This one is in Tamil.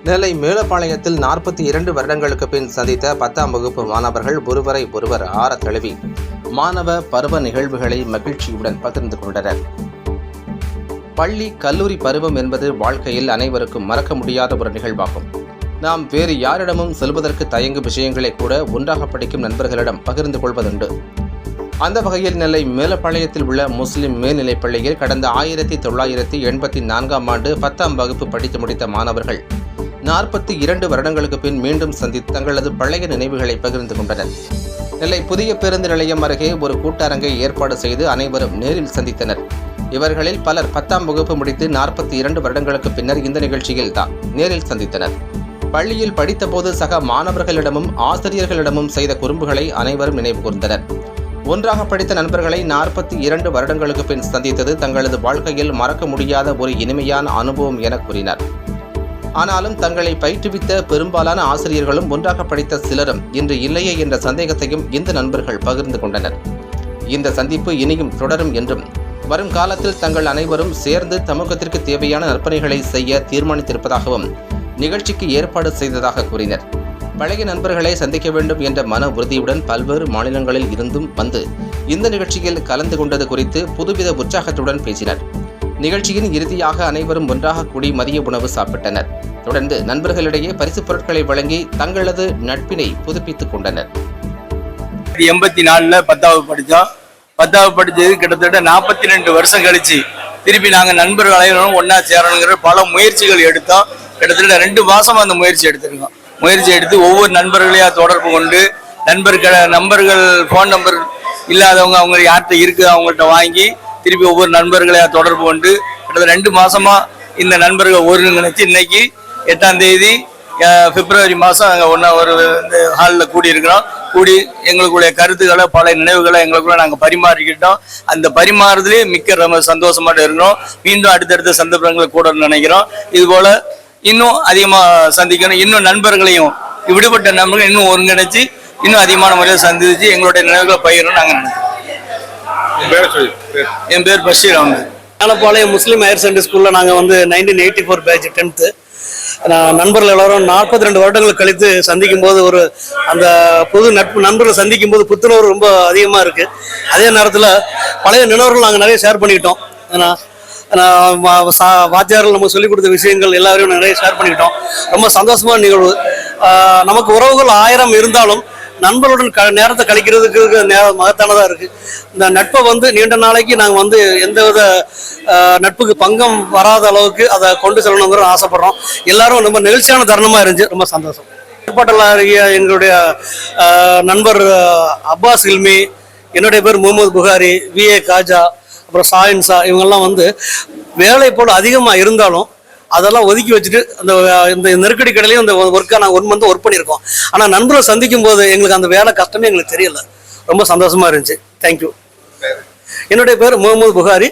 நெல்லை மேலப்பாளையத்தில் 42 வருடங்களுக்கு பின் சந்தித்த 10ஆம் வகுப்பு மாணவர்கள் ஒருவரை ஒருவர் ஆற தழுவி மாணவ பருவ நிகழ்வுகளை மகிழ்ச்சியுடன் பகிர்ந்து கொண்டனர். பள்ளி கல்லூரி பருவம் என்பது வாழ்க்கையில் அனைவருக்கும் மறக்க முடியாத ஒரு நிகழ்வாகும். நாம் வேறு யாரிடமும் சொல்வதற்கு தயங்கும் விஷயங்களை கூட ஒன்றாக படிக்கும் நண்பர்களிடம் பகிர்ந்து கொள்வதுண்டு. அந்த வகையில் நெல்லை மேலப்பாளையத்தில் உள்ள முஸ்லிம் மேல்நிலைப் பள்ளியில் கடந்த 1984ஆம் ஆண்டு 10ஆம் வகுப்பு படித்து முடித்த மாணவர்கள் 42 வருடங்களுக்கு பின் மீண்டும் சந்தித்து தங்களது பழைய நினைவுகளை பகிர்ந்து கொண்டனர். நெல்லை புதிய பேருந்து நிலையம் அருகே ஒரு கூட்டரங்கை ஏற்பாடு செய்து அனைவரும் நேரில் சந்தித்தனர். இவர்களில் பலர் 10ஆம் வகுப்பு முடித்து 42 வருடங்களுக்கு பின்னர் இந்த நிகழ்ச்சியில் தான் நேரில் சந்தித்தனர். பள்ளியில் படித்தபோது சக மாணவர்களிடமும் ஆசிரியர்களிடமும் செய்த குறும்புகளை அனைவரும் நினைவு கூர்ந்தனர். ஒன்றாக படித்த நண்பர்களை 42 வருடங்களுக்கு பின் சந்தித்தது தங்களது வாழ்க்கையில் மறக்க முடியாத ஒரு இனிமையான அனுபவம் என கூறினர். ஆனாலும் தங்களை பயிற்றுவித்த பெரும்பாலான ஆசிரியர்களும் ஒன்றாக படித்த சிலரும் இன்று இல்லையே என்ற சந்தேகத்தையும் இந்த நண்பர்கள் பகிர்ந்து கொண்டனர். இந்த சந்திப்பு இனியும் தொடரும் என்றும் வரும் காலத்தில் தங்கள் அனைவரும் சேர்ந்து சமூகத்திற்கு தேவையான நற்பணிகளை செய்ய தீர்மானித்திருப்பதாகவும் நிகழ்ச்சிக்கு ஏற்பாடு செய்ததாக கூறினர். பழைய நண்பர்களை சந்திக்க வேண்டும் என்ற மன உறுதியுடன் பல்வேறு மாநிலங்களில் இருந்தும் வந்து இந்த நிகழ்ச்சியில் கலந்து கொண்டது குறித்து புதுவித உற்சாகத்துடன் பேசினர். நிகழ்ச்சியின் இறுதியாக அனைவரும் ஒன்றாக கூடி மதிய உணவு சாப்பிட்டனர். தொடர்ந்து நண்பர்களிடையே பரிசுப் பொருட்களை வழங்கி தங்களது நட்பினை புதுப்பித்துக் கொண்டனர். 84ல் 10வது படித்தோம். 10வது படித்தது கிட்டத்தட்ட 42 வருஷம் கழிச்சு திருப்பி நாங்கள் நண்பர்கள் அனைவரும் ஒன்றா சேரணுங்கிற பல முயற்சிகள் எடுத்தோம். கிட்டத்தட்ட 2 மாதம் அந்த முயற்சி எடுத்திருக்கோம். முயற்சி எடுத்து ஒவ்வொரு நண்பர்களையா தொடர்பு கொண்டு நண்பர்கள் ஃபோன் நம்பர் இல்லாதவங்க அவங்க யார்கிட்ட இருக்குது அவங்கள்ட்ட வாங்கி திருப்பி ஒவ்வொரு நண்பர்களையா தொடர்பு கொண்டு கிட்டத்தட்ட 2 மாசமா இந்த நண்பர்கள் ஒருங்கிணைச்சு இன்னைக்கு 8ஆம் தேதி பிப்ரவரி மாதம் நாங்கள் ஒன்றா ஒரு ஹாலில் கூடியிருக்கிறோம். கூடி எங்களுக்குடைய கருத்துக்களை பல நினைவுகளை எங்களுக்குள்ள நாங்கள் பரிமாறிக்கிட்டோம். அந்த பரிமாறுதலே மிக்க ரொம்ப சந்தோஷமாட்டு இருக்கிறோம். மீண்டும் அடுத்தடுத்த சந்தர்ப்பங்களை கூட நினைக்கிறோம். இதுபோல் இன்னும் அதிகமாக சந்திக்கணும். இன்னும் நண்பர்களையும் விடுபட்ட நண்பர்கள் இன்னும் ஒருங்கிணைச்சு இன்னும் அதிகமான முறையில் சந்திச்சு எங்களுடைய நினைவுகளை பகிரணும்னு நாங்கள் நினைக்கிறோம். என் பேர் பஷீர் அஹமது. மேலப்பாளையம் முஸ்லீம் ஹையர் செகண்டரி ஸ்கூலில் நாங்கள் 1984 பேட்ச் 10th நண்பர்கள் எல்லாரும் 42 வருடங்கள் கழித்து சந்திக்கும் போது ஒரு அந்த புது நண்பர்களை சந்திக்கும் போது புத்துணர்வு ரொம்ப அதிகமாக இருக்குது. அதே நேரத்தில் பழைய நினைவுகள் நாங்கள் நிறைய ஷேர் பண்ணிக்கிட்டோம். வாத்தியார்கள் நம்ம சொல்லிக் கொடுத்த விஷயங்கள் எல்லாரையும் நிறைய ஷேர் பண்ணிக்கிட்டோம். ரொம்ப சந்தோஷமான நிகழ்வு. நமக்கு உறவுகள் 1000 இருந்தாலும் நண்பர்களுடன் நேரத்தை கழிக்கிறதுக்கு மகத்தானதாக இருக்குது. இந்த நட்பை நீண்ட நாளைக்கு நாங்கள் எந்தவித நட்புக்கு பங்கம் வராத அளவுக்கு அதை கொண்டு செல்லணுங்கிற ஆசைப்படுறோம். எல்லாரும் ரொம்ப நெகிழ்ச்சியான தருணமாக இருந்துச்சு. ரொம்ப சந்தோஷம். ஏற்பாட்டில் எங்களுடைய நண்பர் அப்பாஸ் இல்மி, என்னுடைய பேர் முகமது புகாரி, VA காஜா, அப்புறம் சாயின்ஸா, இவங்கெல்லாம் வேலை போல் அதிகமாக இருந்தாலும் அதெல்லாம் ஒதுக்கி வச்சுட்டு இந்த நெருக்கடி கடையிலையும் இந்த ஒர்க்கை நாங்கள் 1 month ஒர்க் பண்ணியிருக்கோம். ஆனால் நண்பர்களை சந்திக்கும் போது எங்களுக்கு அந்த வேலை கஷ்டமே எங்களுக்கு தெரியல. ரொம்ப சந்தோஷமா இருந்துச்சு. தேங்க்யூ. என்னுடைய பேர் முகமது புகாரி.